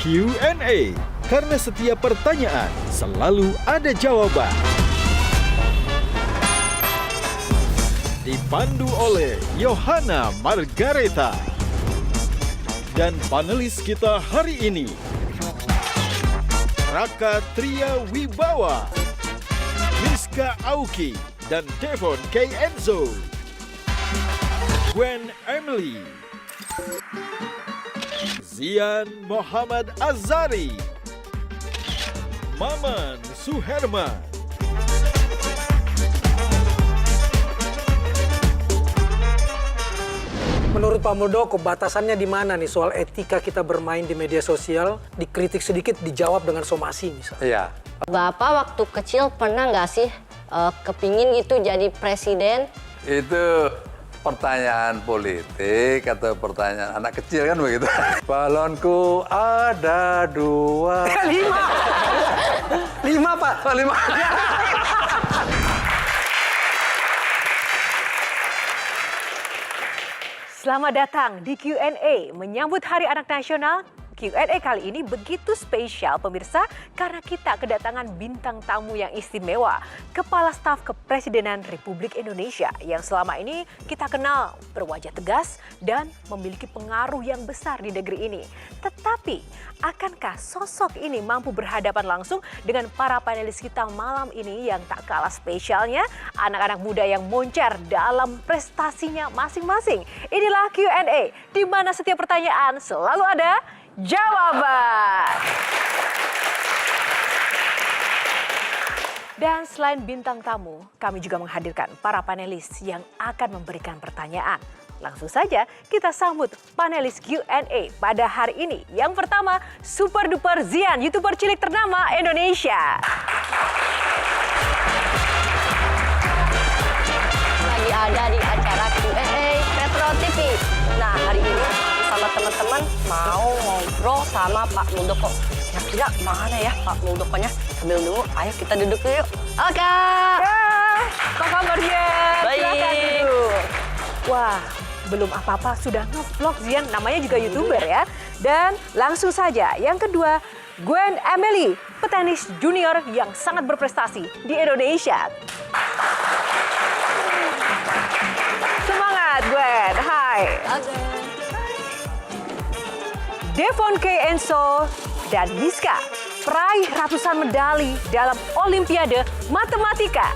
Q&A, karena setiap pertanyaan selalu ada jawaban. Dipandu oleh Yohana Margareta. Dan panelis kita hari ini, Raka Tria Wibawa, Miska Auki, dan Devon K. Enzo. Gwen Emily, Zian Muhammad Azari, Maman Suherman. Menurut Pak Muldoko, batasannya di mana nih soal etika kita bermain di media sosial, dikritik sedikit, dijawab dengan somasi misalnya? Iya. Bapak waktu kecil pernah nggak sih kepingin itu jadi presiden? Itu pertanyaan politik atau pertanyaan anak kecil kan begitu? Balonku ada 2. 5, Pak. Oh, 5. Selamat datang di Q&A menyambut Hari Anak Nasional. Q&A kali ini begitu spesial pemirsa karena kita kedatangan bintang tamu yang istimewa, Kepala Staf Kepresidenan Republik Indonesia yang selama ini kita kenal berwajah tegas dan memiliki pengaruh yang besar di negeri ini. Tetapi akankah sosok ini mampu berhadapan langsung dengan para panelis kita malam ini yang tak kalah spesialnya, anak-anak muda yang moncer dalam prestasinya masing-masing? Inilah Q&A di mana setiap pertanyaan selalu ada jawaban. Dan selain bintang tamu, kami juga menghadirkan para panelis yang akan memberikan pertanyaan. Langsung saja kita sambut panelis Q&A pada hari ini. Yang pertama, Super Duper Zian, YouTuber cilik ternama Indonesia. Lagi ada di acara Q&A Metro TV. Nah, hari ini sama teman-teman mau ngobrol sama Pak Muldoko. Kira-kira mana ya Pak Muldokonya? Sambil nunggu, ayo kita duduk dulu yuk. Oke. Apa kabar Zian? Baik. Silakan duduk. Wah, belum apa-apa sudah nge-vlog Zian, namanya juga YouTuber ya. Dan langsung saja, yang kedua, Gwen Emily, petenis junior yang sangat berprestasi di Indonesia. Semangat Gwen, hai. Devon K. Enzo dan Miska, peraih ratusan medali dalam Olimpiade Matematika.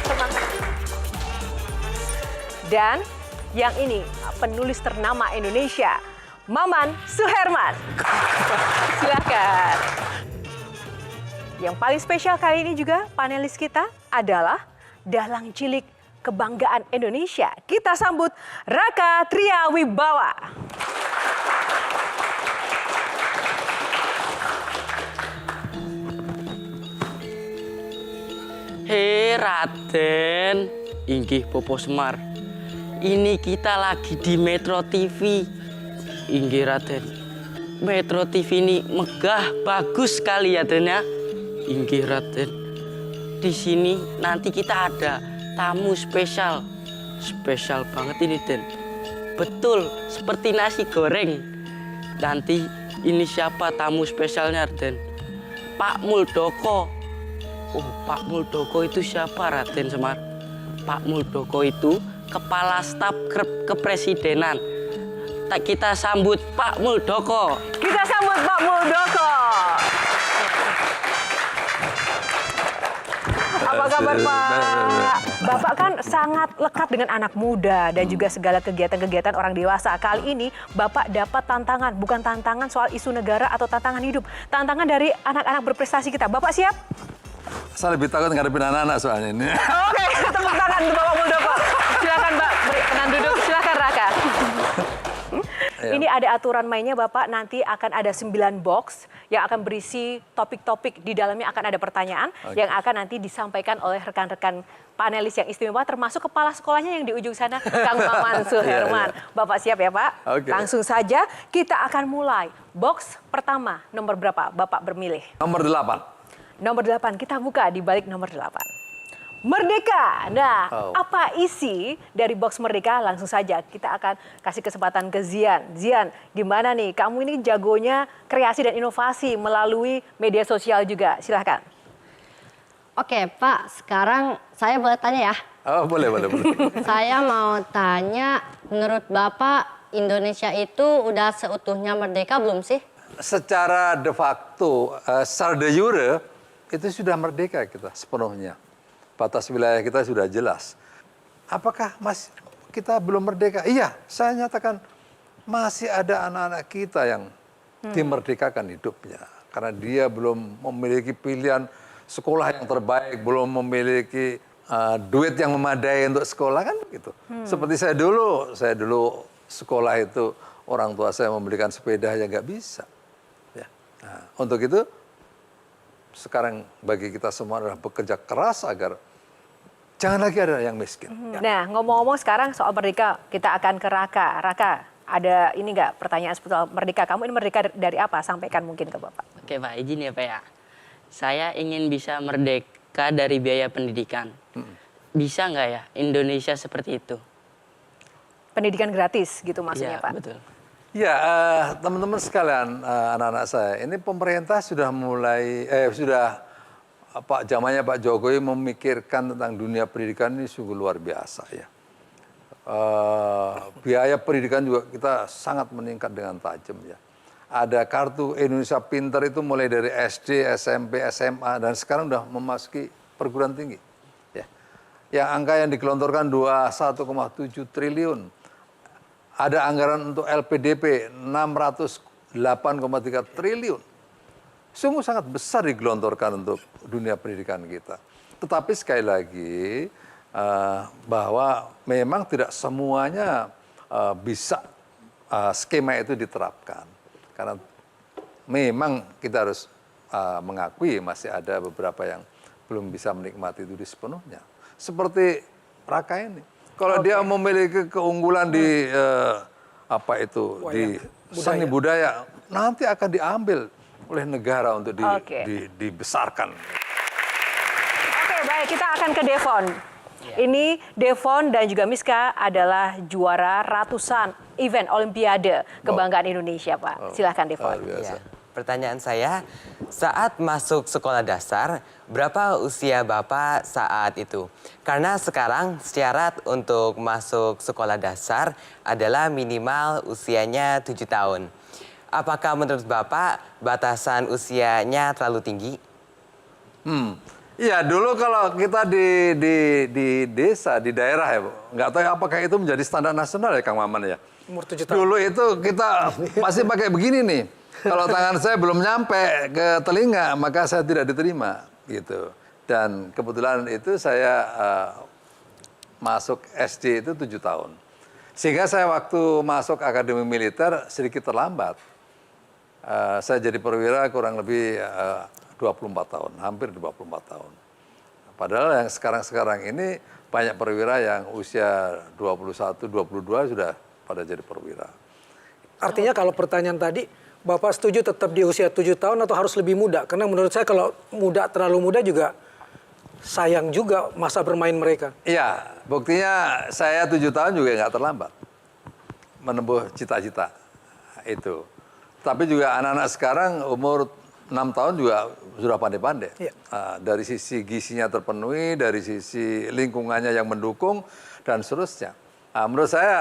Semangat. Dan yang ini penulis ternama Indonesia, Maman Suherman. Silakan. Yang paling spesial kali ini juga panelis kita adalah dalang cilik kebanggaan Indonesia. Kita sambut Raka Tria Wibawa. Hei Raden, inggih Popo Semar. Ini kita lagi di Metro TV. Inggih Raden. Metro TV ini megah, bagus sekali ya Den ya. Inggih Raden. Di sini nanti kita ada tamu spesial. Spesial banget ini Den. Betul, seperti nasi goreng. Nanti ini siapa tamu spesialnya Den? Pak Muldoko. Oh, Pak Muldoko itu siapa Raden Semar? Pak Muldoko itu Kepala Staf Kepresidenan. Kita sambut Pak Muldoko. Kita sambut Pak Muldoko. Apa kabar Pak? Bapak kan sangat lekat dengan anak muda dan juga segala kegiatan-kegiatan orang dewasa. Kali ini Bapak dapat tantangan, bukan tantangan soal isu negara atau tantangan hidup. Tantangan dari anak-anak berprestasi kita. Bapak siap? Saya lebih takut ngadepin anak-anak soalnya ini. Oke, tepuk tangan untuk Bapak Muldoko. Silakan Mbak, berkenan duduk. Silakan Raka. Ini ada aturan mainnya Bapak, nanti akan ada 9 box yang akan berisi topik-topik. Di dalamnya akan ada pertanyaan yang akan nanti disampaikan oleh rekan-rekan panelis yang istimewa, termasuk kepala sekolahnya yang di ujung sana, Kang Maman Suherman. Bapak siap ya Pak? Langsung saja kita akan mulai. Box pertama, nomor berapa Bapak bermilih? Nomor 8. Nomor 8, kita buka di balik nomor 8. Merdeka. Nah, Oh. apa isi dari box Merdeka? Langsung saja kita akan kasih kesempatan ke Zian. Zian, gimana nih? Kamu ini jagonya kreasi dan inovasi melalui media sosial juga. Silahkan. Oke, Pak. Sekarang saya boleh tanya ya. Oh, boleh. Saya mau tanya, menurut Bapak Indonesia itu udah seutuhnya merdeka belum sih? Secara de facto, secara de jure, itu sudah merdeka kita sepenuhnya. Batas wilayah kita sudah jelas. Apakah masih kita belum merdeka? Iya, saya nyatakan masih ada anak-anak kita yang dimerdekakan hidupnya. Karena dia belum memiliki pilihan sekolah yang terbaik, belum memiliki duit yang memadai untuk sekolah kan gitu. Seperti saya dulu sekolah itu orang tua saya membelikan sepeda aja nggak bisa. Ya. Nah, untuk itu sekarang bagi kita semua adalah bekerja keras agar jangan lagi ada yang miskin. Nah, ngomong-ngomong sekarang soal Merdeka, kita akan ke Raka. Raka, ada ini nggak pertanyaan seputar Merdeka? Kamu ini merdeka dari apa? Sampaikan mungkin ke Bapak. Oke Pak, izin ya Pak ya. Saya ingin bisa merdeka dari biaya pendidikan. Bisa nggak ya Indonesia seperti itu? Pendidikan gratis gitu maksudnya, Ya, Pak? betul. Ya, teman-teman sekalian, anak-anak saya, ini pemerintah sudah mulai, zamannya Pak Jokowi memikirkan tentang dunia pendidikan ini sungguh luar biasa ya. Biaya pendidikan juga kita sangat meningkat dengan tajam ya. Ada kartu Indonesia Pintar itu mulai dari SD, SMP, SMA, dan sekarang sudah memasuki perguruan tinggi. Ya. Yang angka yang digelontorkan 21,7 triliun. Ada anggaran untuk LPDP 608,3 triliun. Sungguh sangat besar digelontorkan untuk dunia pendidikan kita. Tetapi sekali lagi bahwa memang tidak semuanya bisa skema itu diterapkan. Karena memang kita harus mengakui masih ada beberapa yang belum bisa menikmati itu sepenuhnya. Seperti Raka ini. Kalau dia memiliki keunggulan di seni budaya, nanti akan diambil oleh negara untuk dibesarkan. Oke, baik, kita akan ke Devon. Ini Devon dan juga Miska adalah juara ratusan event Olimpiade kebanggaan Indonesia, Pak. Silahkan Devon. Ya, pertanyaan saya, saat masuk sekolah dasar, berapa usia Bapak saat itu? Karena sekarang syarat untuk masuk sekolah dasar adalah minimal usianya 7 tahun. Apakah menurut Bapak batasan usianya terlalu tinggi? Iya, dulu kalau kita di desa, di daerah ya, Bu. Nggak tahu apakah itu menjadi standar nasional ya, Kang Maman ya. Umur 7 tahun. Dulu itu kita masih pakai begini nih. Kalau tangan saya belum nyampe ke telinga, maka saya tidak diterima gitu. Dan kebetulan itu saya masuk SD itu 7 tahun. Sehingga saya waktu masuk akademi militer sedikit terlambat. Saya jadi perwira kurang lebih 24 tahun, hampir 24 tahun. Padahal yang sekarang-sekarang ini banyak perwira yang usia 21, 22 sudah pada jadi perwira. Artinya kalau pertanyaan tadi, Bapak setuju tetap di usia 7 tahun atau harus lebih muda? Karena menurut saya kalau terlalu muda juga sayang juga masa bermain mereka. Iya, buktinya saya 7 tahun juga nggak terlambat menempuh cita-cita itu. Tapi juga anak-anak sekarang umur 6 tahun juga sudah pandai-pandai. Iya. Dari sisi gizinya terpenuhi, dari sisi lingkungannya yang mendukung, dan seterusnya. Menurut saya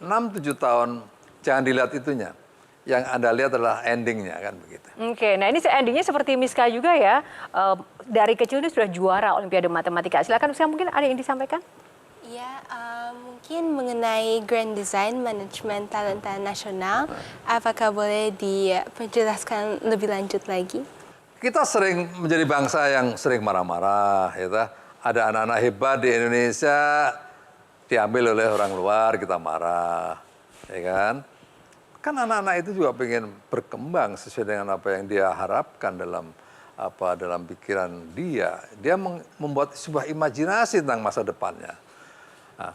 6-7 tahun jangan dilihat itunya. Yang Anda lihat adalah endingnya kan begitu. Oke, nah ini endingnya seperti Miska juga ya. Dari kecil ini sudah juara Olimpiade Matematika. Silakan Miska, mungkin ada yang disampaikan? Ya, mungkin mengenai Grand Design Management Talenta Nasional, apakah boleh diperjelaskan lebih lanjut lagi? Kita sering menjadi bangsa yang sering marah-marah, ya. Ada anak-anak hebat di Indonesia diambil oleh orang luar, kita marah, ya kan? Kan anak-anak itu juga pengen berkembang sesuai dengan apa yang dia harapkan dalam pikiran dia. Dia membuat sebuah imajinasi tentang masa depannya. Nah,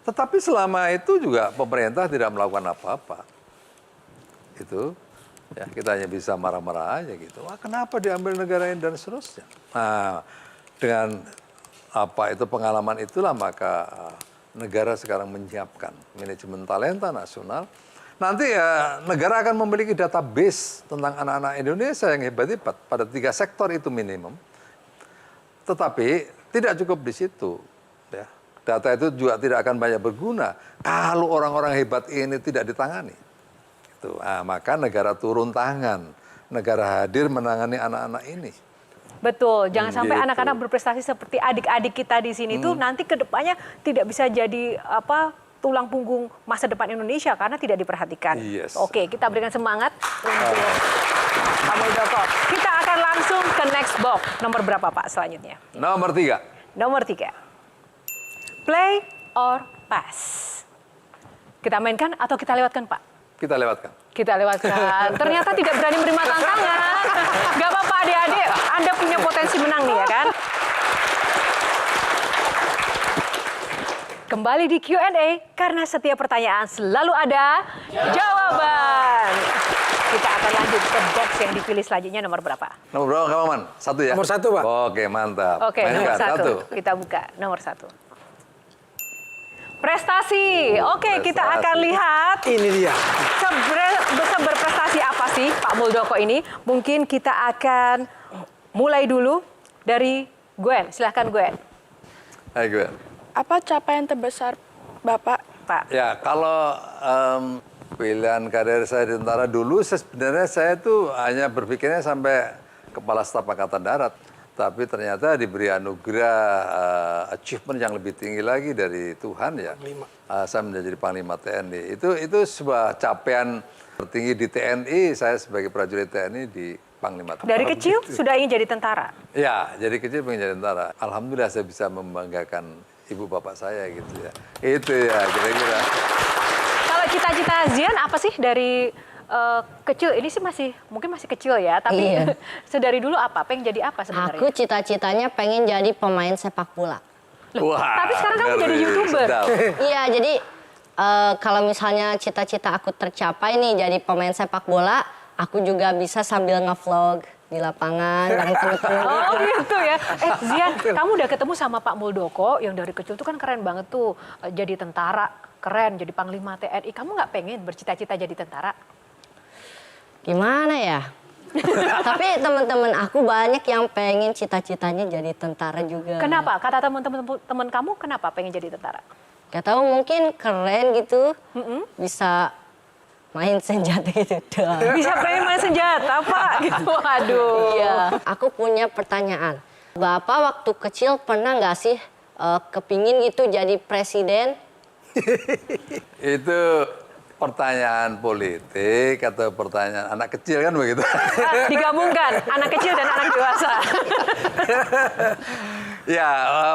tetapi selama itu juga pemerintah tidak melakukan apa-apa. Itu ya kita hanya bisa marah-marah aja gitu. Wah, kenapa diambil negara ini dan seterusnya. Nah, dengan pengalaman itulah maka negara sekarang menyiapkan manajemen talenta nasional. Nanti negara akan memiliki database tentang anak-anak Indonesia yang hebat-hebat pada 3 sektor itu minimum. Tetapi tidak cukup di situ. Ya. Data itu juga tidak akan banyak berguna kalau orang-orang hebat ini tidak ditangani. Maka negara turun tangan, negara hadir menangani anak-anak ini. Betul, jangan sampai Gitu. anak-anak berprestasi seperti adik-adik kita di sini tuh nanti ke depannya tidak bisa jadi tulang punggung masa depan Indonesia karena tidak diperhatikan. Yes. Oke, kita berikan semangat untuk Pak Muldoko. Kita akan langsung ke next box. Nomor berapa Pak selanjutnya? Nomor 3. Nomor 3. Play or pass. Kita mainkan atau kita lewatkan Pak? Kita lewatkan. Kita lewatkan. Ternyata tidak berani menerima tantangan. Gak apa-apa adik-adik, Anda punya potensi menang nih ya kan? Kembali di Q&A karena setiap pertanyaan selalu ada jawaban. Kita akan lanjut ke box yang dipilih selanjutnya nomor berapa? Nomor berapa Kang Maman? 1 ya? Nomor 1, Pak. Oke, mantap. Oke, nomor Mainkan. 1. Kita buka nomor 1. Prestasi. Oke, kita Prestasi. akan lihat Ini dia. seberprestasi apa sih Pak Muldoko ini? Mungkin kita akan mulai dulu dari Gwen. Silahkan Gwen. Hai Gwen. Apa capaian terbesar Bapak? Pak. Ya, kalau pilihan karir saya di tentara dulu, sebenarnya saya tuh hanya berpikirnya sampai Kepala Staf Angkatan Darat. Tapi ternyata diberi anugerah achievement yang lebih tinggi lagi dari Tuhan ya. Saya menjadi Panglima TNI. Itu sebuah capaian tertinggi di TNI, saya sebagai prajurit TNI di Panglima TNI. Dari kecil sudah ingin jadi tentara? Ya, jadi kecil pengen jadi tentara. Alhamdulillah saya bisa membanggakan ibu bapak saya gitu ya. Itu ya kira-kira. Kalau cita-cita Zian apa sih dari kecil? Ini sih mungkin masih kecil ya, tapi Iya. sedari dulu apa? Pengen jadi apa sebenarnya? Aku cita-citanya pengen jadi pemain sepak bola. Tapi sekarang kamu jadi YouTuber. sedap. Iya, jadi kalau misalnya cita-cita aku tercapai nih jadi pemain sepak bola, aku juga bisa sambil nge-vlog di lapangan bareng teman-teman. Oh gitu ya. Zian, kamu udah ketemu sama Pak Muldoko yang dari kecil tuh kan keren banget tuh. Jadi tentara, keren, jadi Panglima TNI. Kamu nggak pengen bercita-cita jadi tentara? Gimana ya? Tapi teman-teman aku banyak yang pengen cita-citanya jadi tentara juga. Kenapa? Kata teman kamu kenapa pengen jadi tentara? Gak tahu, mungkin keren gitu, bisa main senjata gitu doang. Bisa pengen main senjata, Pak? Gitu, aduh. Iya. Aku punya pertanyaan. Bapak waktu kecil pernah nggak sih kepingin gitu jadi presiden? Itu pertanyaan politik atau pertanyaan anak kecil kan begitu? Digabungkan, anak kecil dan anak dewasa. Ya,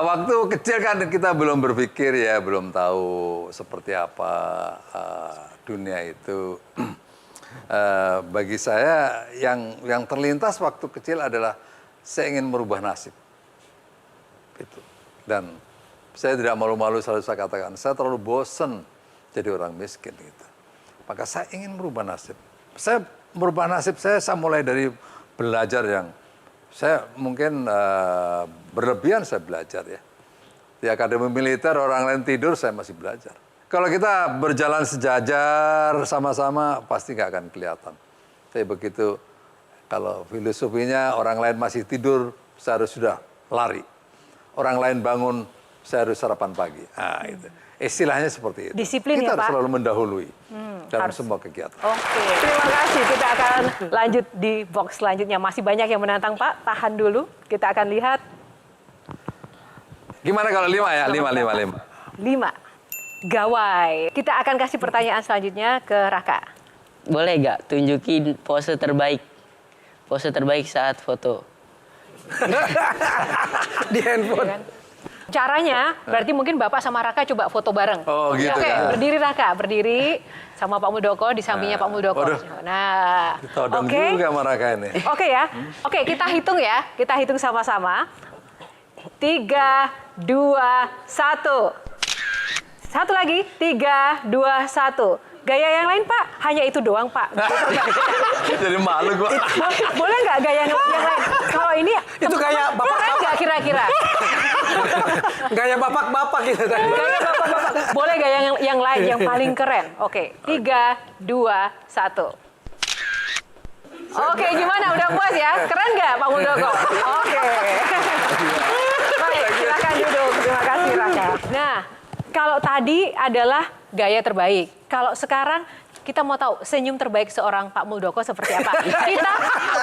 waktu kecil kan kita belum berpikir ya, belum tahu seperti apa dunia itu. Bagi saya yang terlintas waktu kecil adalah saya ingin merubah nasib. Gitu. Dan saya tidak malu-malu selalu saya katakan, saya terlalu bosan jadi orang miskin gitu. Maka saya ingin merubah nasib. Saya merubah nasib saya mulai dari belajar yang saya mungkin berlebihan saya belajar ya. Di akademi militer orang lain tidur, saya masih belajar. Kalau kita berjalan sejajar sama-sama pasti nggak akan kelihatan. Tapi begitu kalau filosofinya orang lain masih tidur, saya harus sudah lari. Orang lain bangun, saya harus sarapan pagi. Nah, itu. Istilahnya seperti itu. Disiplin kita ya, harus Pak? selalu mendahului dalam harus. semua kegiatan. Oke, terima kasih. Kita akan lanjut di box selanjutnya. Masih banyak yang menantang, Pak. Tahan dulu. Kita akan lihat. Gimana kalau 5 ya? 5. 5. Gawai. Kita akan kasih pertanyaan selanjutnya ke Raka. Boleh gak tunjukin pose terbaik? Pose terbaik saat foto. Di handphone. Caranya berarti mungkin Bapak sama Raka coba foto bareng. Oh, gitu Oke, kan. berdiri Raka, berdiri sama Pak Muldoko, di sampingnya Pak Muldoko. Waduh. Nah, Ditodong oke. juga sama Raka ini. Oke ya. Oke, kita hitung ya. Kita hitung sama-sama. 3, 2, 1. Satu lagi. 3, 2, 1. Gaya yang lain, Pak? Hanya itu doang, Pak. Jadi malu gua. Boleh nggak gaya yang lain? Kalau ini Itu kayak keren nggak kira-kira? kira-kira? Gaya bapak-bapak gitu tadi. Gaya bapak-bapak. Boleh gaya yang lain yang paling keren. Oke, 3, 2, 1. Oke, gimana? Udah puas ya? Keren nggak Pak Muldoko? Oke. Baik, silakan duduk. Terima kasih Raka. Nah, kalau tadi adalah gaya terbaik. Kalau sekarang kita mau tahu senyum terbaik seorang Pak Muldoko seperti apa. Kita,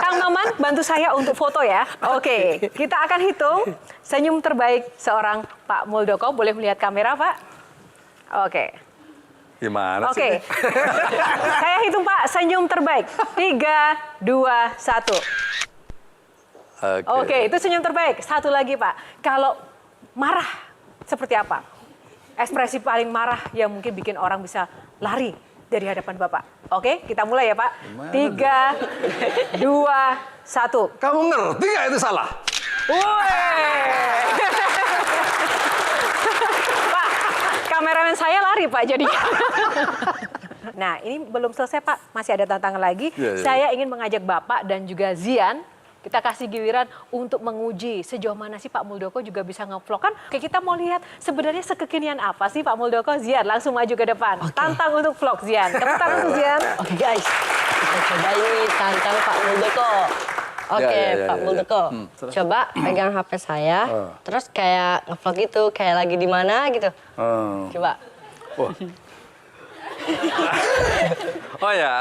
Kang Maman, bantu saya untuk foto ya. Oke, kita akan hitung senyum terbaik seorang Pak Muldoko. Boleh melihat kamera, Pak? Oke. Gimana sih? Oke. Saya hitung, Pak, senyum terbaik. 3, 2, 1. Oke, itu senyum terbaik. Satu lagi, Pak. Kalau marah, seperti apa? Ekspresi paling marah yang mungkin bikin orang bisa lari dari hadapan Bapak. Oke, kita mulai ya, Pak. 3, 2, 1. Kamu ngerti nggak itu salah? Pak, kameramen saya lari, Pak, jadinya. Nah, ini belum selesai, Pak. Masih ada tantangan lagi. Saya ingin mengajak Bapak dan juga Zian, kita kasih giliran untuk menguji sejauh mana sih Pak Muldoko juga bisa nge-vlog kan. Oke, kita mau lihat sebenarnya sekekinian apa sih Pak Muldoko. Zian, langsung maju ke depan. Tantang untuk vlog, Zian. Tepuk tangan untuk Zian. Oke guys, kita coba ini tantang Pak Muldoko. Oke, Pak Muldoko. Coba pegang HP saya, terus kayak nge-vlog gitu, kayak lagi di mana gitu. Coba. Oh ya,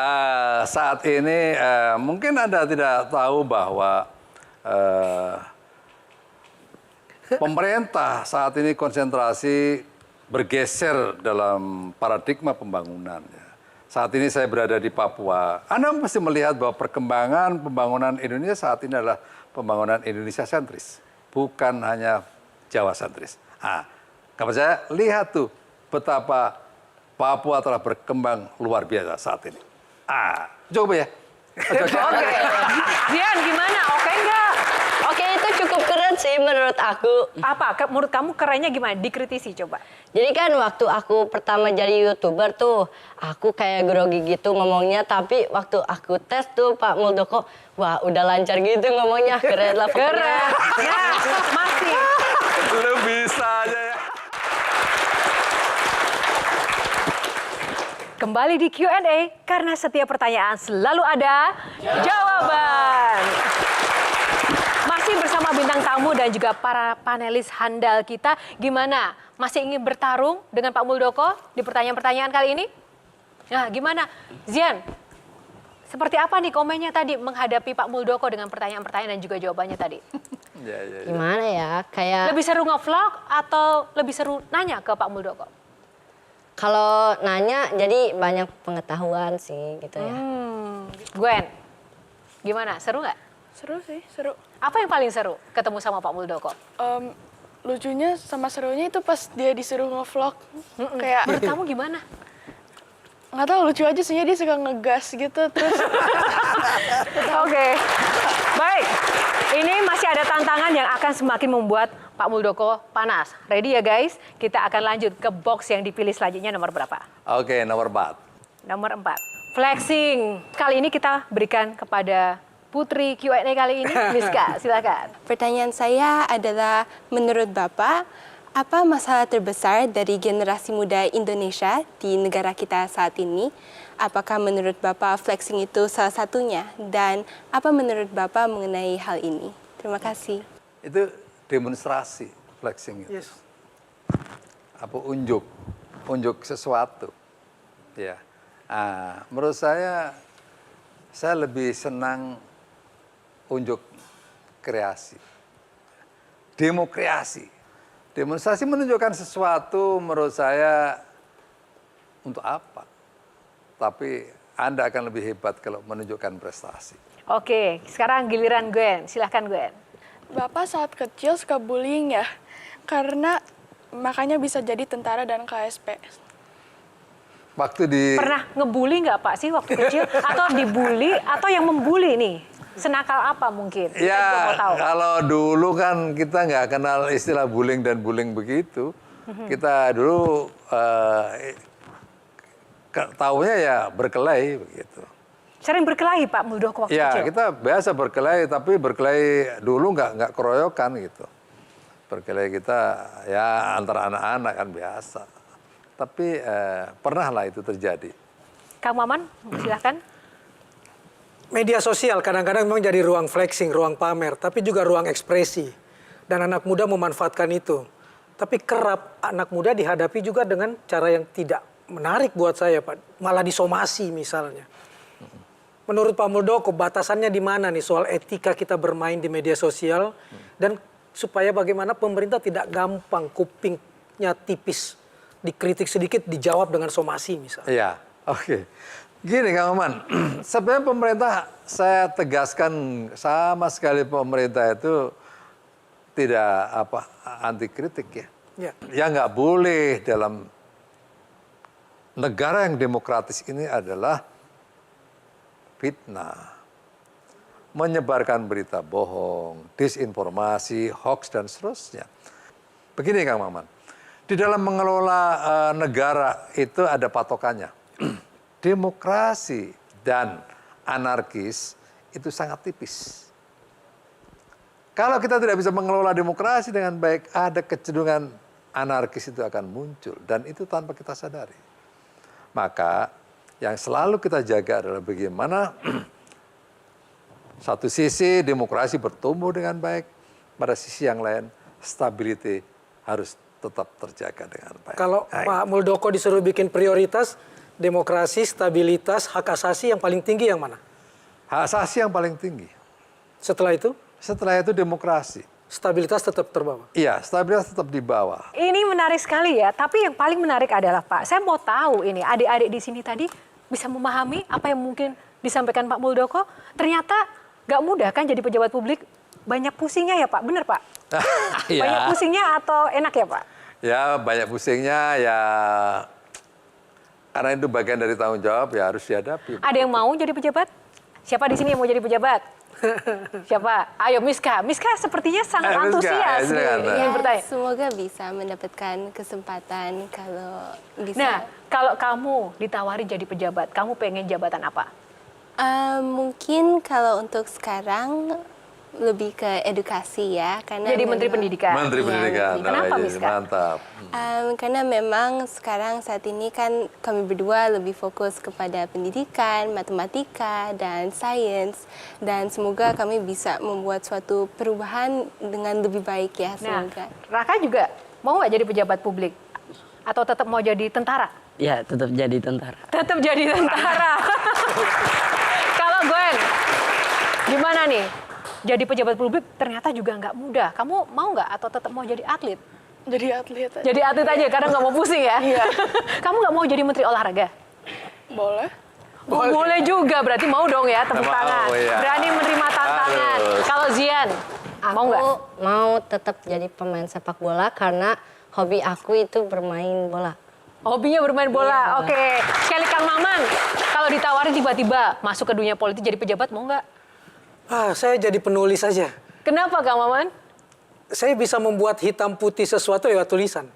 saat ini mungkin Anda tidak tahu bahwa pemerintah saat ini konsentrasi bergeser dalam paradigma pembangunan. Saat ini saya berada di Papua. Anda mesti melihat bahwa perkembangan pembangunan Indonesia saat ini adalah pembangunan Indonesia sentris, bukan hanya Jawa sentris. Kalau saya lihat tuh betapa Papua telah berkembang luar biasa saat ini. Coba ya. Oke. Zian, gimana? Oke nggak? Oke, itu cukup keren sih menurut aku. Apa? Menurut kamu kerennya gimana? Dikritisi coba. Jadi kan waktu aku pertama jadi YouTuber tuh, aku kayak grogi gitu ngomongnya. Tapi waktu aku tes tuh Pak Muldoko, wah udah lancar gitu ngomongnya. Keren lah pokoknya. Keren. Ya, masih. Lu bisa aja ya. Kembali di Q&A, karena setiap pertanyaan selalu ada jawaban. Masih bersama bintang tamu dan juga para panelis handal kita. Gimana? Masih ingin bertarung dengan Pak Muldoko di pertanyaan-pertanyaan kali ini? Nah, gimana? Zian, seperti apa nih komennya tadi menghadapi Pak Muldoko dengan pertanyaan-pertanyaan dan juga jawabannya tadi? Gimana ya? Kayak Lebih seru nge-vlog atau lebih seru nanya ke Pak Muldoko? kalau nanya jadi banyak pengetahuan sih gitu ya. Gwen, gimana? Seru nggak? Seru sih, seru. Apa yang paling seru ketemu sama Pak Muldoko? Lucunya sama serunya itu pas dia disuruh nge-vlog. Kayak Menurut kamu gimana? nggak tahu, lucu aja sih, dia suka ngegas gitu terus. Oke, baik. Ini masih ada tantangan yang akan semakin membuat Pak Muldoko panas. Ready ya guys? Kita akan lanjut ke box yang dipilih selanjutnya nomor berapa? Oke, nomor 4. Nomor 4. Flexing. Kali ini kita berikan kepada Putri Q&A kali ini. Miska, silakan. Pertanyaan saya adalah, menurut Bapak, apa masalah terbesar dari generasi muda Indonesia di negara kita saat ini? Apakah menurut Bapak flexing itu salah satunya? Dan apa menurut Bapak mengenai hal ini? Terima kasih. Itu demonstrasi flexing itu. Yes. Apa unjuk sesuatu. Ya. Menurut saya lebih senang unjuk kreasi. Demokrasi. Demonstrasi menunjukkan sesuatu menurut saya untuk apa? Tapi Anda akan lebih hebat kalau menunjukkan prestasi. Oke, sekarang giliran Gwen. Silahkan Gwen. Bapak saat kecil suka bullying ya? Karena makanya bisa jadi tentara dan KSP. Waktu di Pernah ngebully nggak Pak sih waktu kecil? Atau dibully atau yang membuli nih? Senakal apa mungkin? Kita juga mau tahu. Kalau dulu kan kita nggak kenal istilah bullying dan bullying begitu. Kita dulu taunya ya berkelahi begitu. Sering berkelahi Pak Muldoko waktu Ya, kecil? kita biasa berkelahi, tapi berkelahi dulu nggak keroyokan gitu. Berkelahi kita ya antara anak-anak kan biasa. Tapi pernahlah itu terjadi. Kang Maman, silakan. Media sosial kadang-kadang memang jadi ruang flexing, ruang pamer, tapi juga ruang ekspresi. Dan anak muda memanfaatkan itu. Tapi kerap anak muda dihadapi juga dengan cara yang tidak menarik buat saya, Pak. Malah disomasi misalnya. Menurut Pak Muldoko, batasannya di mana nih soal etika kita bermain di media sosial dan supaya bagaimana pemerintah tidak gampang kupingnya tipis, dikritik sedikit dijawab dengan somasi misalnya. Iya, oke. Gini Kang Maman, sebenarnya pemerintah saya tegaskan sama sekali pemerintah itu tidak anti kritik ya. Ya. Ya nggak boleh dalam negara yang demokratis ini adalah fitnah, menyebarkan berita bohong, disinformasi, hoax dan seterusnya. Begini Kang Maman, di dalam mengelola negara itu ada patokannya. Demokrasi dan anarkis itu sangat tipis. Kalau kita tidak bisa mengelola demokrasi dengan baik, ada kecenderungan anarkis itu akan muncul. Dan itu tanpa kita sadari. Maka yang selalu kita jaga adalah bagaimana satu sisi demokrasi bertumbuh dengan baik, pada sisi yang lain stability harus tetap terjaga dengan baik. Kalau Pak Muldoko disuruh bikin prioritas, demokrasi, stabilitas, hak asasi yang paling tinggi yang mana? Hak asasi yang paling tinggi. Setelah itu? Setelah itu demokrasi. Stabilitas tetap terbawa? Iya, stabilitas tetap di bawah. Ini menarik sekali ya, tapi yang paling menarik adalah Pak, saya mau tahu ini adik-adik di sini tadi bisa memahami apa yang mungkin disampaikan Pak Muldoko. Ternyata nggak mudah kan jadi pejabat publik, banyak pusingnya ya Pak, bener Pak? Ya. Banyak pusingnya atau enak ya Pak? Ya banyak pusingnya ya, karena itu bagian dari tanggung jawab ya harus dihadapi. Ada yang mau jadi pejabat? Siapa di sini yang mau jadi pejabat? Siapa? Ayo Miska. Miska sepertinya sangat antusias nih. Ingin bertanya. Semoga bisa mendapatkan kesempatan kalau bisa. Nah, kalau kamu ditawari jadi pejabat, kamu pengen jabatan apa? Mungkin kalau untuk sekarang lebih ke edukasi ya, karena Jadi Menteri Pendidikan. Menteri Pendidikan. Kenapa Miska? Mantap. Karena memang sekarang saat ini kan kami berdua lebih fokus kepada pendidikan, matematika, dan sains. Dan semoga kami bisa membuat suatu perubahan dengan lebih baik ya, semoga. Nah, Raka juga mau nggak jadi pejabat publik? Atau tetap mau jadi tentara? Ya, tetap jadi tentara. Tetap jadi tentara. Kalau Gwen, gimana nih? Jadi pejabat publik ternyata juga nggak mudah. Kamu mau nggak atau tetap mau jadi atlet? Jadi atlet aja. Jadi atlet aja karena nggak mau pusing ya? Iya. Kamu nggak mau jadi menteri olahraga? Boleh. Boleh juga, berarti mau dong ya tepuk Mau, tangan. iya. Berani menerima tantangan. Harus. Kalau Zian, mau nggak? Aku mau tetap jadi pemain sepak bola karena hobi aku itu bermain bola. Hobinya bermain bola, oke. Sekali Kang Maman, kalau ditawarin tiba-tiba masuk ke dunia politik jadi pejabat, mau nggak? Saya jadi penulis saja. Kenapa Kang Maman? Saya bisa membuat hitam putih sesuatu lewat tulisan.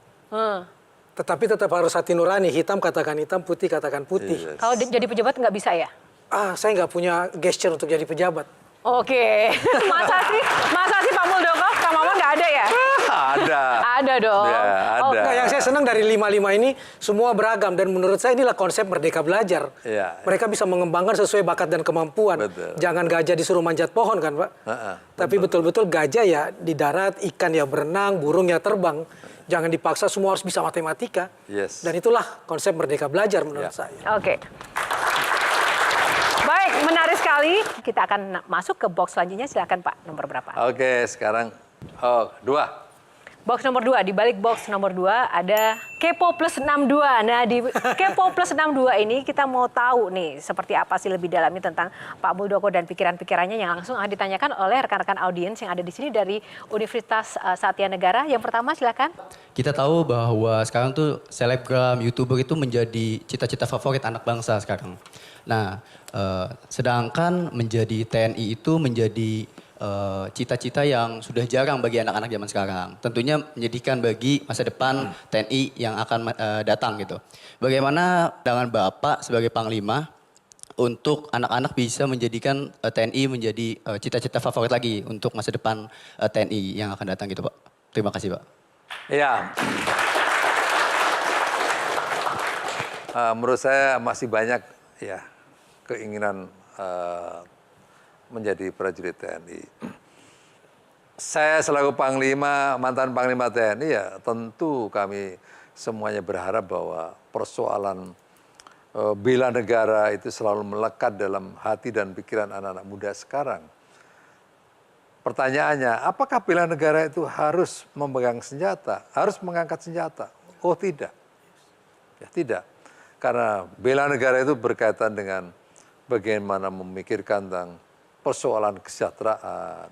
Tetapi tetap harus hati nurani, hitam katakan hitam, putih katakan putih. Kalau jadi pejabat nggak bisa ya? Saya nggak punya gesture untuk jadi pejabat. Oke. Masa sih Pak Muldoko, Kang Maman nggak ada ya? Ada. Ada dong. Ya, ada. Nah, yang saya senang dari 55 ini semua beragam dan menurut saya inilah konsep Merdeka Belajar. Ya. Mereka bisa mengembangkan sesuai bakat dan kemampuan. Betul. Jangan gajah disuruh manjat pohon kan Pak? Tapi betul-betul gajah ya di darat, ikan ya berenang, burung ya terbang. Jangan dipaksa semua harus bisa matematika. Yes. Dan itulah konsep Merdeka Belajar menurut saya. Oke. Baik, menarik sekali. Kita akan masuk ke box selanjutnya. Silakan Pak, nomor berapa? Oke, sekarang 2. Box nomor 2, di balik box nomor 2 ada Kepo Plus 62. Nah, di Kepo Plus 62 ini kita mau tahu nih seperti apa sih lebih dalamnya tentang Pak Muldoko dan pikiran-pikirannya yang langsung akan ditanyakan oleh rekan-rekan audiens yang ada di sini dari Universitas Satya Negara. Yang pertama silakan. Kita tahu bahwa sekarang tuh selebgram, YouTuber itu menjadi cita-cita favorit anak bangsa sekarang. Nah, sedangkan menjadi TNI itu menjadi cita-cita yang sudah jarang bagi anak-anak zaman sekarang. Tentunya menyedihkan bagi masa depan TNI yang akan datang gitu. Bagaimana dengan Bapak sebagai Panglima untuk anak-anak bisa menjadikan TNI menjadi cita-cita favorit lagi untuk masa depan TNI yang akan datang gitu Pak? Terima kasih, Pak. Ya. Menurut saya masih banyak ya keinginan menjadi prajurit TNI. Saya selaku Panglima, mantan Panglima TNI ya tentu kami semuanya berharap bahwa persoalan bela negara itu selalu melekat dalam hati dan pikiran anak-anak muda sekarang. Pertanyaannya, apakah bela negara itu harus memegang senjata, harus mengangkat senjata? Oh tidak, ya tidak. Karena bela negara itu berkaitan dengan bagaimana memikirkan tentang persoalan kesejahteraan,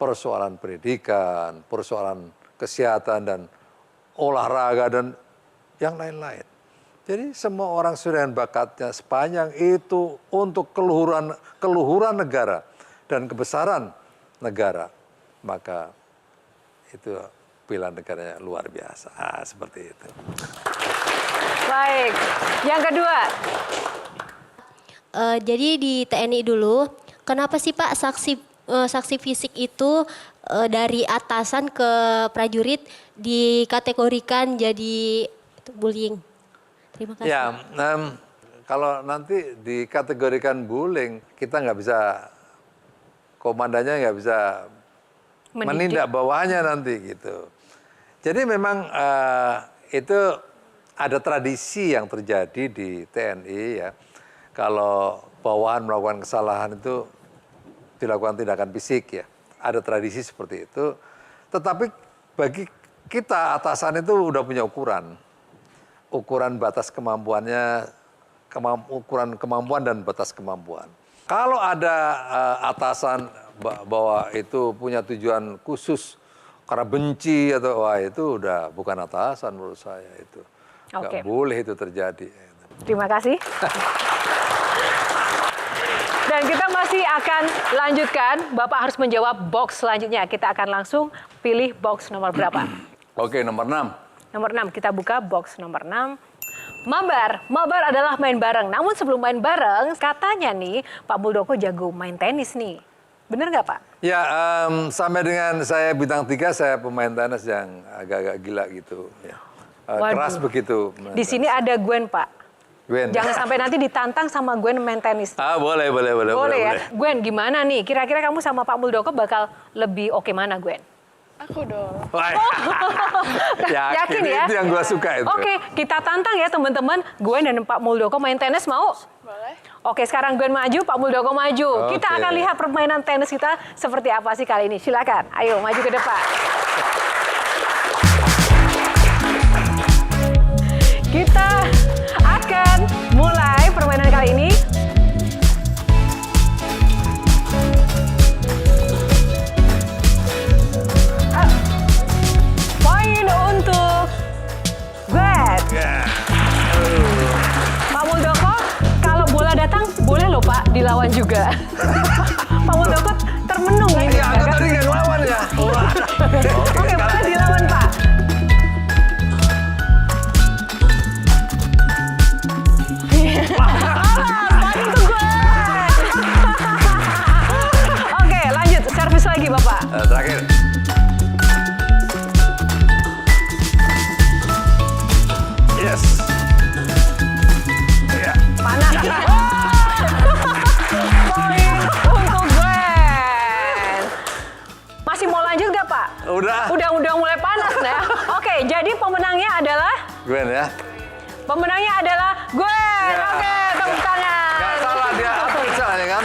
persoalan pendidikan, persoalan kesehatan dan olahraga dan yang lain-lain. Jadi semua orang sudah dengan bakatnya sepanjang itu untuk keluhuran negara dan kebesaran negara, maka itu bela negaranya luar biasa. Seperti itu. Baik, yang kedua. Jadi di TNI dulu, kenapa sih Pak saksi fisik itu dari atasan ke prajurit dikategorikan jadi bullying? Terima kasih. Ya, kalau nanti dikategorikan bullying, kita nggak bisa, komandannya nggak bisa menindak bawahannya nanti gitu. Jadi memang itu ada tradisi yang terjadi di TNI ya. Kalau bawahan melakukan kesalahan itu dilakukan tindakan fisik ya. Ada tradisi seperti itu. Tetapi bagi kita atasan itu udah punya ukuran. Ukuran batas kemampuannya, ukuran kemampuan dan batas kemampuan. Kalau ada atasan bahwa itu punya tujuan khusus karena benci atau wah itu udah bukan atasan menurut saya itu. Nggak boleh itu terjadi. Terima kasih. Dan kita masih akan lanjutkan. Bapak harus menjawab box selanjutnya. Kita akan langsung pilih box nomor berapa? Oke, nomor 6. Nomor 6, kita buka box nomor 6. Mabar. Mabar adalah main bareng. Namun sebelum main bareng, katanya nih Pak Muldoko jago main tenis nih. Bener nggak Pak? Ya, sampai dengan saya bintang 3, saya pemain tenis yang agak-agak gila gitu. Ya. Keras begitu. Di sini ada Gwen Pak. Gwen. Jangan sampai nanti ditantang sama Gwen main tenis. Boleh ya. Boleh. Gwen, gimana nih? Kira-kira kamu sama Pak Muldoko bakal lebih oke mana, Gwen? Aku dong. Yakin ya? Itu yang gue suka itu. Oke, kita tantang ya teman-teman. Gwen dan Pak Muldoko main tenis mau? Boleh. Oke, sekarang Gwen maju, Pak Muldoko maju. Kita akan lihat permainan tenis kita seperti apa sih kali ini. Silakan, ayo maju ke depan. Kita akan mulai permainan kali ini. Poin untuk Gwen. Pak Muldoko, kalau bola datang boleh loh Pak dilawan juga. Pak Muldoko termenung ini. Iya, aku tadi nggak ngelawan ya. Oke, boleh dilawan Pak. Oke, lanjut. Servis lagi, Bapak. Terakhir. Yes. Ya. Panas. Poin untuk Gwen. Masih mau lanjut nggak, Pak? Udah mulai panas ya. Oke, jadi pemenangnya adalah Gwen ya. Pemenangnya adalah Gwen. Ya. Oke, tepuk tangan. Gak salah dia atlet ya kan?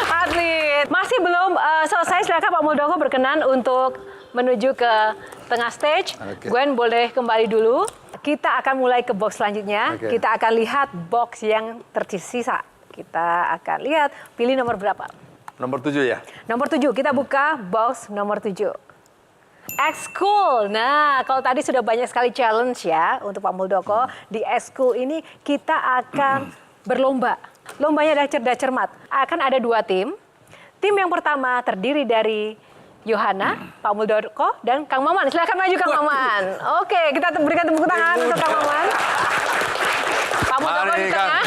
Atlet. Masih belum selesai, silakan Pak Muldoko berkenan untuk menuju ke tengah stage. Gwen boleh kembali dulu. Kita akan mulai ke box selanjutnya. Kita akan lihat box yang tersisa. Kita akan lihat, pilih nomor berapa? Nomor 7 ya? Nomor 7, kita buka box nomor 7. Ekskul. Nah, kalau tadi sudah banyak sekali challenge ya untuk Pak Muldoko. Di ekskul ini kita akan berlomba. Lombanya adalah cerdas cermat. Akan ada 2 tim. Tim yang pertama terdiri dari Yohana, Pak Muldoko, dan Kang Maman. Silakan maju Kang Maman. Oke, kita berikan tepuk tangan untuk Kang Maman. Pak Muldoko di tengah.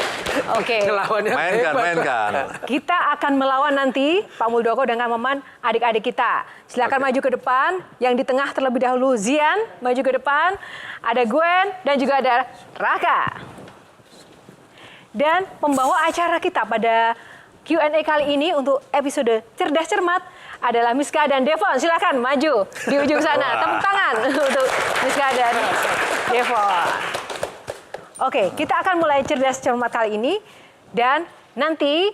Oke. Lawannya Mainkan, hebat. mainkan. Kita akan melawan nanti Pak Muldoko dengan Maman adik-adik kita. Silakan maju ke depan. Yang di tengah terlebih dahulu Zian maju ke depan. Ada Gwen dan juga ada Raka. Dan pembawa acara kita pada Q&A kali ini untuk episode Cerdas Cermat adalah Miska dan Devon. Silakan maju di ujung sana. Tepuk tangan untuk Miska dan Devon. Oke, kita akan mulai Cerdas Cermat kali ini. Dan nanti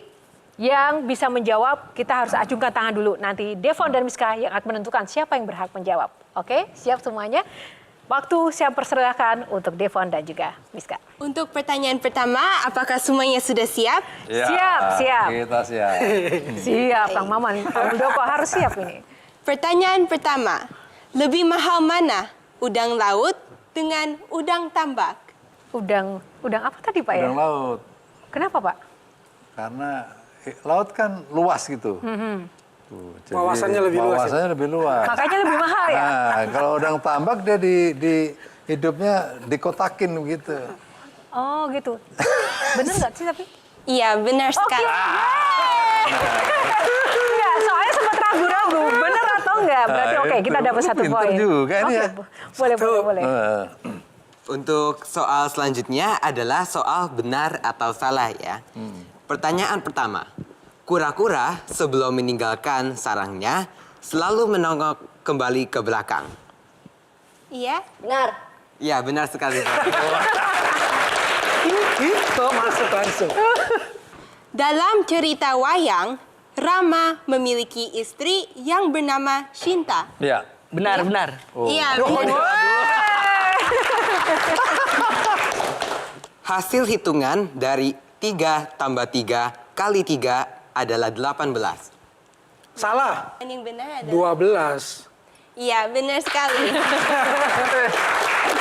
yang bisa menjawab, kita harus acungkan tangan dulu. Nanti Devon dan Miska yang akan menentukan siapa yang berhak menjawab. Oke, siap semuanya? Waktu saya persilahkan untuk Devon dan juga Miska. Untuk pertanyaan pertama, apakah semuanya sudah siap? Ya, Siap. Kita siap. Siap, Kang Maman. Pak Muldoko harus siap ini. Pertanyaan pertama, lebih mahal mana? Udang laut dengan udang tambak? Udang apa tadi Pak ya? Udang laut. Kenapa Pak? Karena laut kan luas gitu. Tuh, jadi Wawasannya lebih luas. Wawasannya lebih luas. Makanya lebih mahal ya? Nah, kalau udang tambak dia di hidupnya dikotakin begitu. Oh gitu. Bener nggak sih tapi? Iya, benar sekali. Enggak, soalnya sempat ragu-ragu. Bener atau enggak? Berarti oke, kita dapat satu pinter poin. juga ini ya. Boleh. Untuk soal selanjutnya adalah soal benar atau salah ya. Pertanyaan pertama. Kura-kura sebelum meninggalkan sarangnya selalu menongok kembali ke belakang. Iya. Benar. Iya, benar sekali. Gitu, masuk langsung. Dalam cerita wayang, Rama memiliki istri yang bernama Shinta. Ya. Benar. Iya, benar. Hasil hitungan dari 3 tambah 3 kali 3 adalah 18. Salah. Dan yang benar adalah 12. Iya, benar sekali.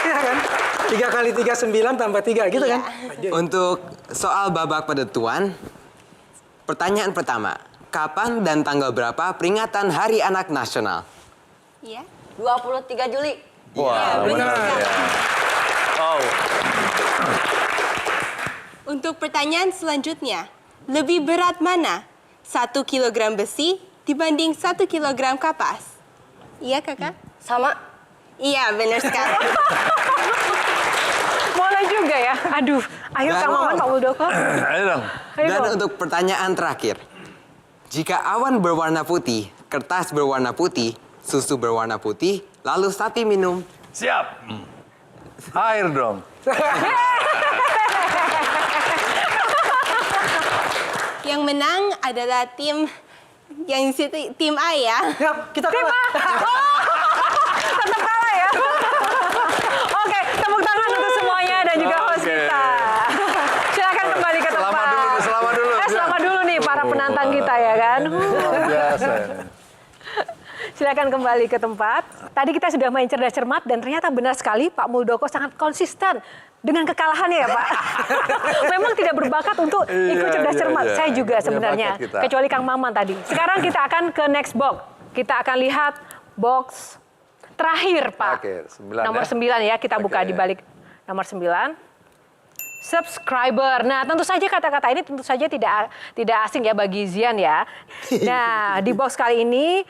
Iya kan? 3 kali 3, 9 tambah 3 gitu kan? Untuk soal babak penentuan, pertanyaan pertama. Kapan dan tanggal berapa peringatan Hari Anak Nasional? Iya. 23 Juli. Wah, benar. ya. Oh. Untuk pertanyaan selanjutnya, lebih berat mana? 1 kilogram besi dibanding 1 kilogram kapas? Iya, Kakak? Sama. Iya, benar sekali. Boleh juga ya. Aduh, ayo Kang Maman, Pak Muldoko. Ayo dong. Dan untuk pertanyaan terakhir. Jika awan berwarna putih, kertas berwarna putih, susu berwarna putih, lalu sapi minum. Siap. Air dong. Yang menang adalah tim yang di situ, tim A ya. Ya, kita kalah. Tetap kalah ya. Oke, tepuk tangan untuk semuanya dan juga host Oke. kita. Silakan kembali ke tempat. Selamat dulu. Selamat dulu nih para penantang kita ya kan. Luar biasa. Silakan kembali ke tempat. Tadi kita sudah main cerdas cermat dan ternyata benar sekali Pak Muldoko sangat konsisten dengan kekalahannya ya Pak. Memang tidak berbakat untuk ikut cerdas cermat. Iya. Saya juga Punya sebenarnya, bakat kita. kecuali Kang Maman tadi. Sekarang kita akan ke next box. Kita akan lihat box terakhir Pak. Terakhir, 9 nomor ya? 9 ya, kita buka di balik nomor 9. Subscriber. Nah, tentu saja kata-kata ini tentu saja tidak asing ya bagi Zian ya. Nah, di box kali ini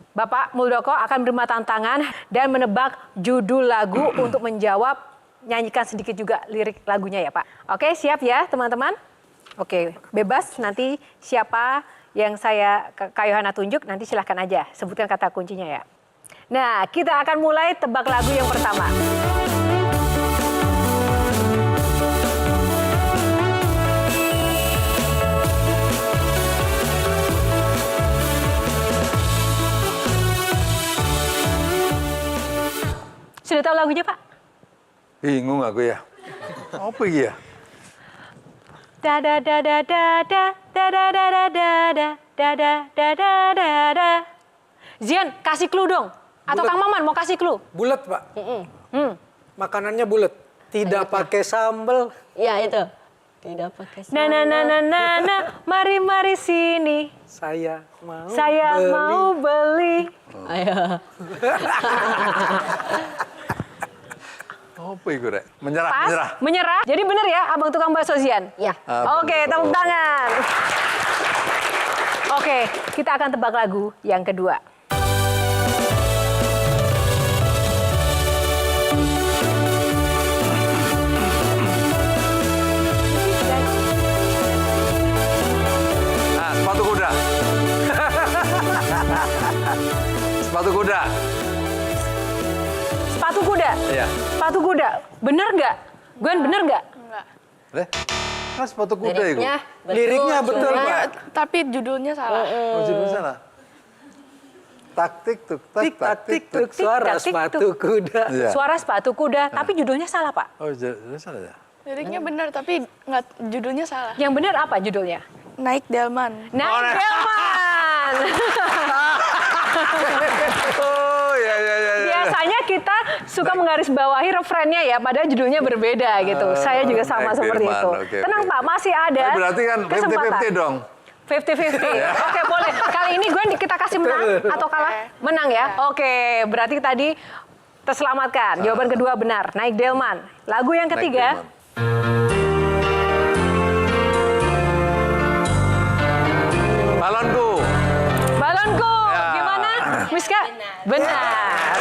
Bapak Muldoko akan menerima tantangan dan menebak judul lagu untuk menjawab, nyanyikan sedikit juga lirik lagunya ya Pak. Oke, siap ya teman-teman? Oke, bebas nanti siapa yang saya Kak Yohana tunjuk, nanti silahkan aja sebutkan kata kuncinya ya. Nah, kita akan mulai tebak lagu yang pertama. Sudah tahu lagunya, Pak? Bingung aku ya. Apa ya? Da da da da da da da da da da da da da da da da da da. Zian, kasih clue dong. Atau Bulet. Kang Maman mau kasih clue? Bulat, Pak. Makanannya bulat. Tidak pakai sambal. Iya, itu. Tidak pakai Na na na na na na, mari mari sini. Saya mau Saya beli. mau beli. Ayo. Apa itu, Rek? Menyerah, Pas, menyerah. menyerah. Jadi bener ya, Abang tukang bakso Zian? Ya. Oke, tepuk tangan. Oke, kita akan tebak lagu yang kedua. Sepatu kuda. Sepatu kuda. Sepatu kuda? Iya. Sepatu kuda. Bener nggak? Gwen, bener nggak? Enggak. Kan sepatu kuda itu. Liriknya betul, Cuma, Pak. tapi judulnya salah. Oh, judulnya salah. Taktik tuk, tak, Tik tak tik tuk suara tik, sepatu kuda. Iya. Suara sepatu kuda, tapi judulnya salah, Pak. Oh, judulnya salah ya? Liriknya benar, tapi nggak judulnya salah. Yang bener apa judulnya? Naik Delman. Naik Delman. Oh, ya. Biasanya kita suka menggarisbawahi refrennya ya, padahal judulnya berbeda gitu. Saya juga sama Naik seperti Delman, itu. oke, Tenang oke. Pak, masih ada Berarti kan 50-50 dong. 50-50. Oke, boleh. Kali ini Gwen kita kasih menang atau kalah? Menang ya? Oke, berarti tadi terselamatkan. Jawaban kedua benar, Naik Delman. Lagu yang ketiga. Balonku. Balonku. Ya. Gimana, Miska? Benar.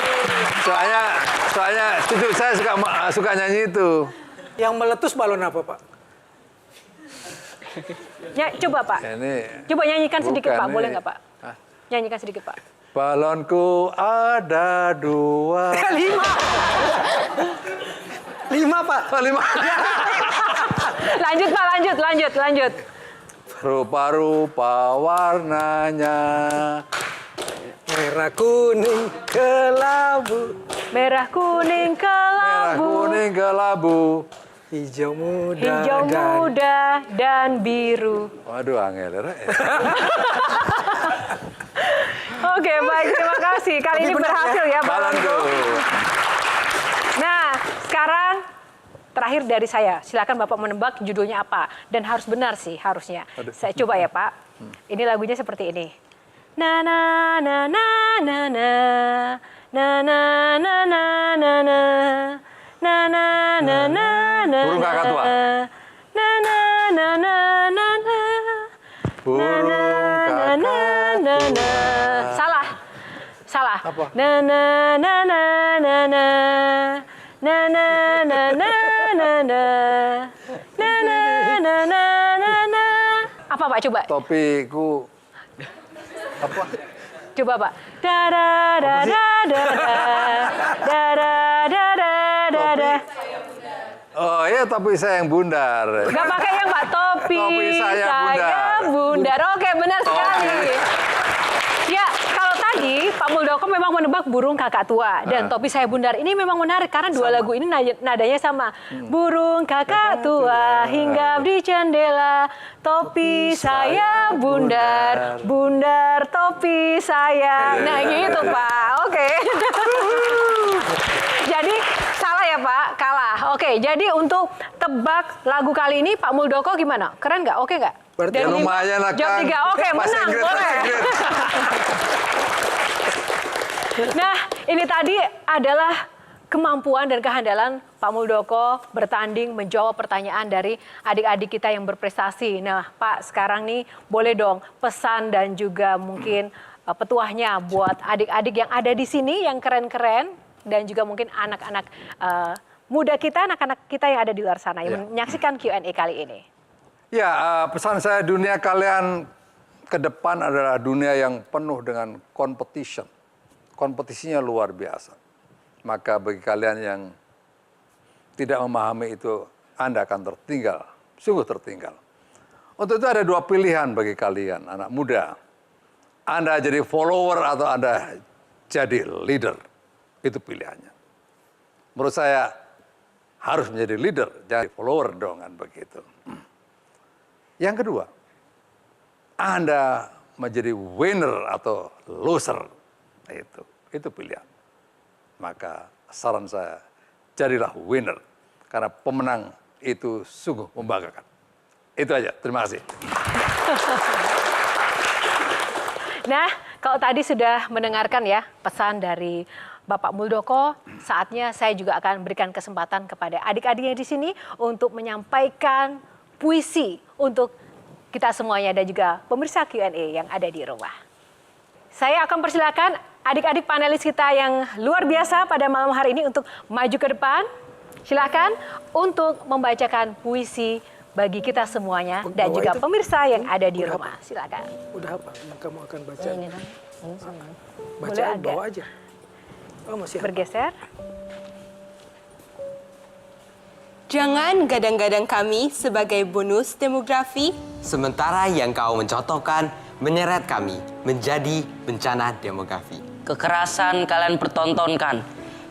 Soalnya cucu saya suka nyanyi itu. Yang meletus balon apa, Pak? Ya, coba Pak. Ini Coba nyanyikan sedikit bukan Pak, boleh ini. nggak Pak? Nyanyikan sedikit Pak. Balonku ada 2. 5, Pak. Oh, 5. Lanjut Pak, lanjut. Rupa-rupa warnanya. Merah kuning kelabu, Merah kuning Merah kelabu, kuning kelabu. hijau muda, hijau muda dan biru. Waduh, angel ya. Oke, baik, terima kasih. Kali ini berhasil ya balonku. Nah, sekarang terakhir dari saya. Silakan Bapak menebak judulnya apa. Dan harus benar sih, harusnya. Saya coba ya Pak. Ini lagunya seperti ini. Na na na na na na na na na na na na na na na na. Burung kakak tua. Na na na na na na. Burung kakak tua. Salah. Apa? Na na na na na na. Na na na na na na. Na na na na na na. Apa Pak coba? Topiku. Apa? Coba Pak. Da da da da da da da da da da da. Oh iya, topi saya yang bundar. Gak pakai yang Pak, topi saya bundar. bundar. Oke, benar sekali. Ya, kalau tadi Pak Muldoko memang menebak burung kakak tua dan topi saya bundar. Ini memang menarik karena dua lagu ini nadanya sama. Burung kakak tua hinggap di jendela, topi saya bundar, bundar topi saya. Nah gitu Pak, oke. Jadi salah ya Pak, kalah. Oke, jadi untuk tebak lagu kali ini Pak Muldoko gimana? Keren nggak? Oke nggak? Berarti Ya lumayan lah Jam kan. 3, oke Bahasa menang, Inggris, boleh. bahasa Inggris. Nah, ini tadi adalah kemampuan dan kehandalan Pak Muldoko bertanding menjawab pertanyaan dari adik-adik kita yang berprestasi. Nah, Pak, sekarang nih boleh dong pesan dan juga mungkin petuahnya buat adik-adik yang ada di sini yang keren-keren dan juga mungkin anak-anak muda kita, anak-anak kita yang ada di luar sana yang menyaksikan Q&A kali ini. Ya, pesan saya dunia kalian ke depan adalah dunia yang penuh dengan competition. Kompetisinya luar biasa. Maka bagi kalian yang tidak memahami itu, Anda akan tertinggal, sungguh tertinggal. Untuk itu ada dua pilihan bagi kalian, anak muda. Anda jadi follower atau Anda jadi leader. Itu pilihannya. Menurut saya harus menjadi leader, jangan follower dong kan begitu. Yang kedua, Anda menjadi winner atau loser. Itu pilihan. Maka saran saya, jadilah winner. Karena pemenang itu sungguh membanggakan. Itu aja, terima kasih. Nah, kalau tadi sudah mendengarkan ya pesan dari Bapak Muldoko, saatnya saya juga akan berikan kesempatan kepada adik-adiknya di sini untuk menyampaikan puisi untuk kita semuanya dan juga pemirsa Q&A yang ada di rumah. Saya akan persilakan adik-adik panelis kita yang luar biasa pada malam hari ini untuk maju ke depan. Silakan untuk membacakan puisi bagi kita semuanya dan juga pemirsa yang ada di rumah. Silakan. Udah apa yang kamu akan baca? Ini Baca bawa aja. Oh, masih bergeser. Jangan gadang-gadang kami sebagai bonus demografi. Sementara yang kau mencontohkan menyeret kami menjadi bencana demografi. Kekerasan kalian pertontonkan.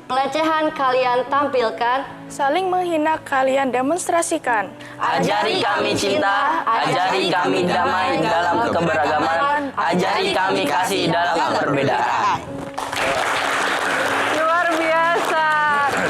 Pelecehan kalian tampilkan. Saling menghina kalian demonstrasikan. Ajari kami cinta, ajari kami damai dalam keberagaman, ajari kami kasih dalam perbedaan. Luar biasa.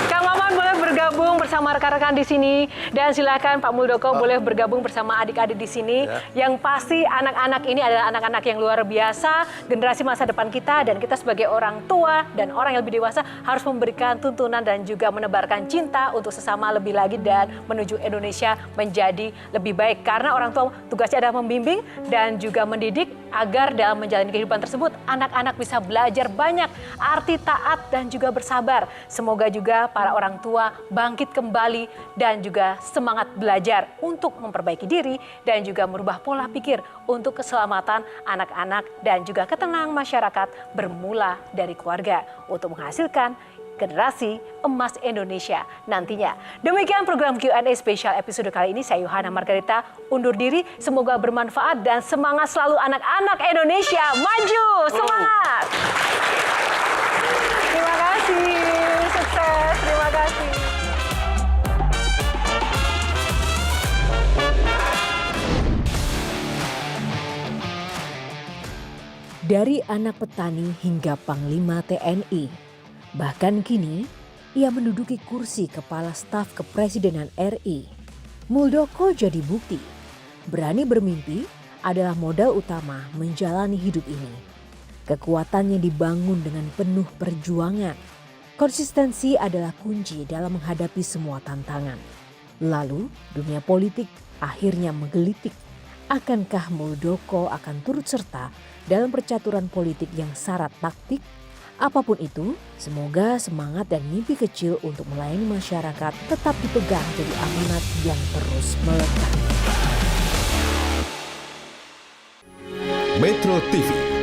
Kang Maman boleh bergabung bersama rekan-rekan di sini dan silakan Pak Muldoko boleh bergabung bersama adik-adik di sini. Yang pasti anak-anak ini adalah anak-anak yang luar biasa, generasi masa depan kita, dan kita sebagai orang tua dan orang yang lebih dewasa harus memberikan tuntunan dan juga menebarkan cinta untuk sesama lebih lagi dan menuju Indonesia menjadi lebih baik. Karena orang tua tugasnya adalah membimbing dan juga mendidik agar dalam menjalani kehidupan tersebut anak-anak bisa belajar banyak arti taat dan juga bersabar. Semoga juga para orang tua bangkit kembali dan juga semangat belajar untuk memperbaiki diri dan juga merubah pola pikir untuk keselamatan anak-anak dan juga ketenangan masyarakat bermula dari keluarga untuk menghasilkan generasi emas Indonesia nantinya. Demikian program Q&A spesial episode kali ini. Saya Yohana Margarita undur diri. Semoga bermanfaat dan semangat selalu anak-anak Indonesia. Maju, semangat. Terima kasih, sukses, terima kasih. Dari anak petani hingga Panglima TNI. Bahkan kini, ia menduduki kursi Kepala Staf Kepresidenan RI. Muldoko jadi bukti. Berani bermimpi adalah modal utama menjalani hidup ini. Kekuatannya dibangun dengan penuh perjuangan. Konsistensi adalah kunci dalam menghadapi semua tantangan. Lalu, dunia politik akhirnya menggelitik. Akankah Muldoko akan turut serta dalam percaturan politik yang syarat taktik? Apapun itu, semoga semangat dan mimpi kecil untuk melayani masyarakat tetap dipegang jadi amanat yang terus melekat. Metro TV